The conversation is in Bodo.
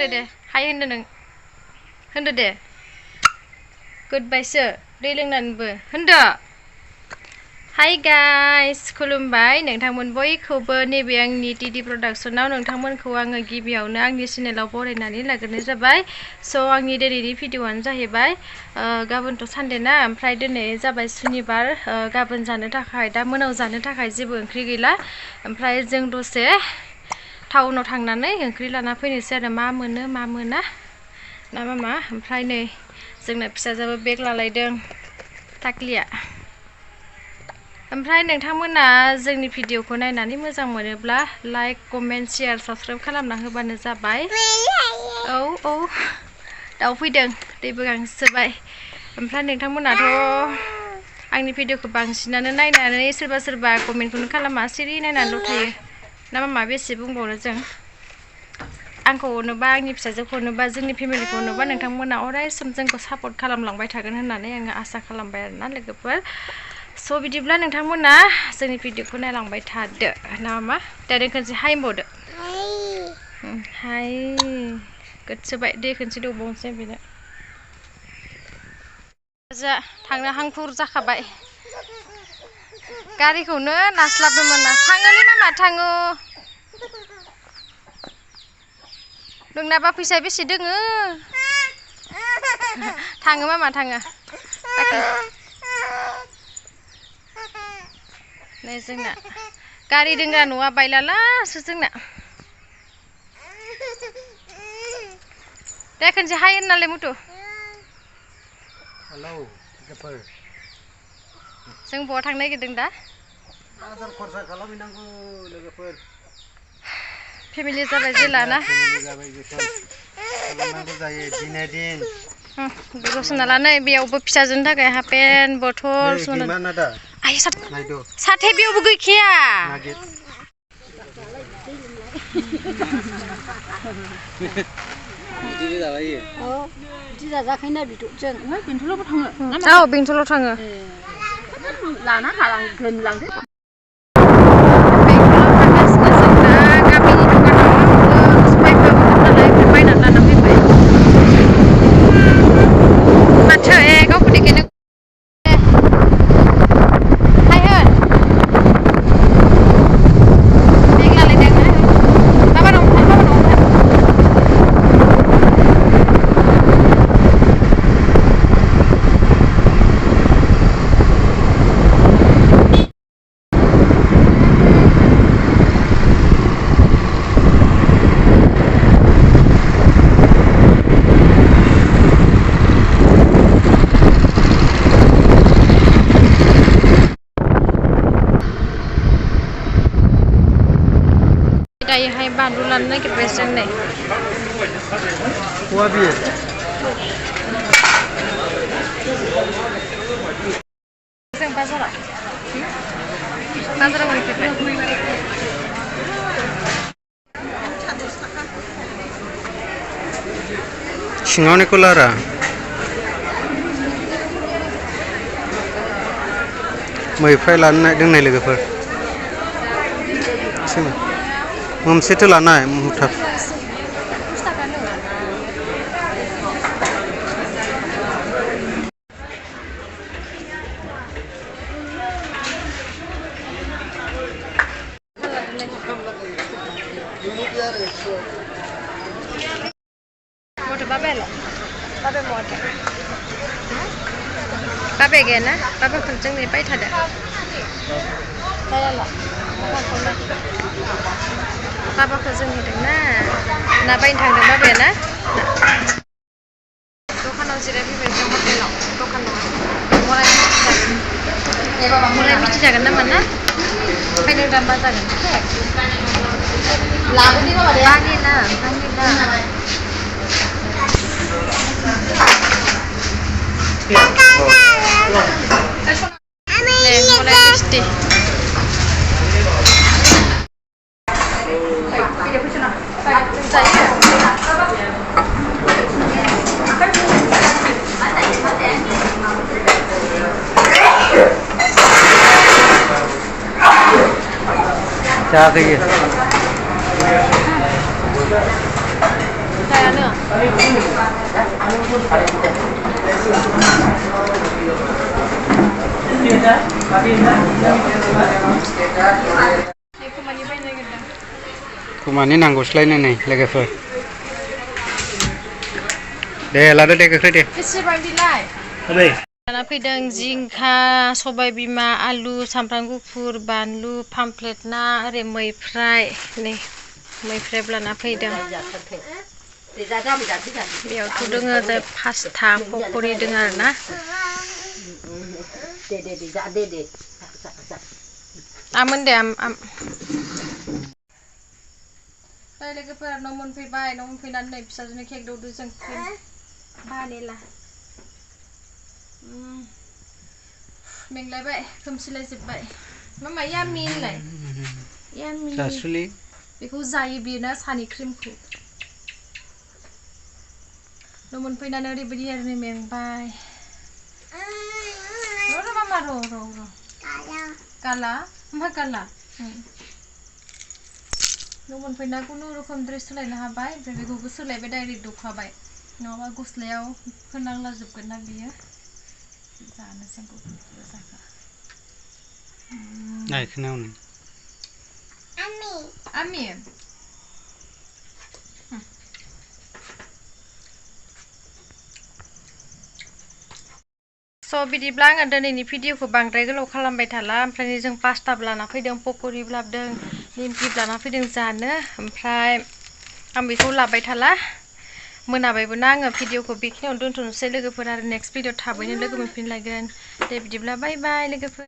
deh. Hai hende neng. Hende deh. Goodbye sir. दै लोंनानैबो. Hende. Hi guys, खुलुमबाय नोंथांमोन बयखौबो नैबे आंनि टिडि प्रडाक्शनाव नोंथांमोनखौ आङो गिबियावनो आंनि चेनेलाव बरायनानै लाग्रोनाय जाबाय। स' आंनि दिनैनि भिडिअ'आनो जाहैबाय गाबोनथ' सानडे ना ओमफ्राय दिनै जाबाय सुनिबार गाबोन जानो थाखाय दा मोनाव जानो थाखाय जेबो ओंख्रि गैला ओमफ्राय जों दसे टाउनाव थांनानै ओंख्रि लाना फैनोसै आरो मा मोनो मा मोना ना मा ओमफ्राय नै जोंना फिसाजोआबो बेग लालायदों टाक्लिया। ओमफ्राय नोंथांमोना जोंनि भिडिअ'खौ नायनानै मोजां मोनोब्ला लाइक कमेन्ट शेयार साबस्क्राइब खालामना होबानो जाबाय। औ दाउ फैदों दैबो गांसोबाय। ओमफ्राय नोंथांमोनाथ' आंनि भिडिअ'खौ बांसिनानो नायनानै सोरबा कमेन्टखौनो खालामा सिरि नायनानैल' थायो ना मा बेसे बुंबावनो जों आंखौ अनोबा आंनि फिसाजोखौ अनोबा जोंनि फेमिलिखौ अनोबा नोंथांमोना अराय सम जोंखौ सापर्ट खालामलांबाय थागोन होननानै आङो आसा खालामबाय आरोना लोगोफोर। स' बिदिब्ला नोंथांमोना जोंनि भिडिअ'खौ नायलांबाय थादो ना मा दा खनसे हाय होनबावदो हाय गोदसोबाय दै खनसे दौबावनोसै बेनो जा थांनो हांखुर जाखाबाय गारिखौनो नास्लाबनो मोना थाङोलै मामा थाङो नोंनाबा फैसा बेसे दोङो थाङो मामा थाङो नै जोंना गारि दोंग्रा न'आ बायलालासो जोंना दे खनसे हाय होननालाय मुथु हेलौ लोगोफोर जों बहा थांनो नागिरदों दा बाजार खरसा खालामहैनांगौ लोगोफोर फेमिलि जाबाय जेला ना फेमिलि जाबाय जेला खालामनांगौ जायो दिने दिन बेखौ सोना ला नै बेयावबो फिसाजोनि थाखाय हाफ पेन्ट बथल दैमा नादा आइ नायदो साथे बेयावबो गैखाया नागिर बिदि जाबायो औ बिदि जाजाखायना बिदजों बेंथलावबो थाङो औ बेंथलाव थाङो लाना लांदो दायोहाय बानलु लानो नागिरबाय जों नै हुआ बियो जों बाजाराव मोनफैबाय सिङावनो कलारा मैफ्राय लानो दोंनाय लोगोफोर मोनसेथ' लानाय मुथाब बाबाया गैयाना बाबाखौ जों नेबाय थादो बाबाखौ जों नेदोंना ना बायनो थांदों बाबाया ना दखानाव जिरायफैबाय जों हटेलाव दखान नङा मलाय मिथि जागोन नामा ना ओंखायनो दा मा जागोन बानिना mulai tasty क्या कहिए जानो खोमानि नांगौस्लायनो नै लोगोफोर दे लादो दे गोख्रै दे बेसेबां बिलाय ओरै लाना फैदों जिंखा सबाय बिमा आलु सामब्राम गुफुर बानलु पामफ्लेट ना ओरै मैफ्राय नै मैफ्राय लाना फैदों बेयावथ' दोङो जे पास्ता पकरि दोङो आरोना आमोन दे आम लोगोफोर न' मोनफैबाय न' मोनफैनानै नै फिसाजोनो केक दौदो जों भानिला मेंलायबाय खोमसिलायजोब्बाय मामा यामि होनलाय यामि जासुलि बेखौ जायो बियो ना सानि क्रिमखौ न' मोनफैनानै ओरैबायदि आरो मेंबाय र' मामा र' गाला मा गाला न' मोनफैना खुनु रोखोम ड्रेस सोलायनो हाबाय ओमफ्राय बेखौबो सोलायबाय डाइरेक्ट दौखाबाय नङाबा गस्लायाव फोनांलाजोबगोन ना बियो जानोसै जाखा नायखोनावनो आमि स' बिदिब्ला आङो दिनैनि भिडिअखौ बांद्राय गोलाव खालामबाय थाला ओमफ्राय जों पास्ताबो लाना फैदों पकरिबो लाबोदों निमकिबो लाना फैदों जानो ओमफ्राय आं बेखौ लाबाय थाला मोनाबायबो ना आङो भिडिअखौ बेखिनियावनो दोनथ'नोसै लोगोफोर आरो नेक्स्ट भिडिअ थाबैनो लोगो मोनफिनलायगोन दे बिदिब्ला बाय बाय लोगोफोर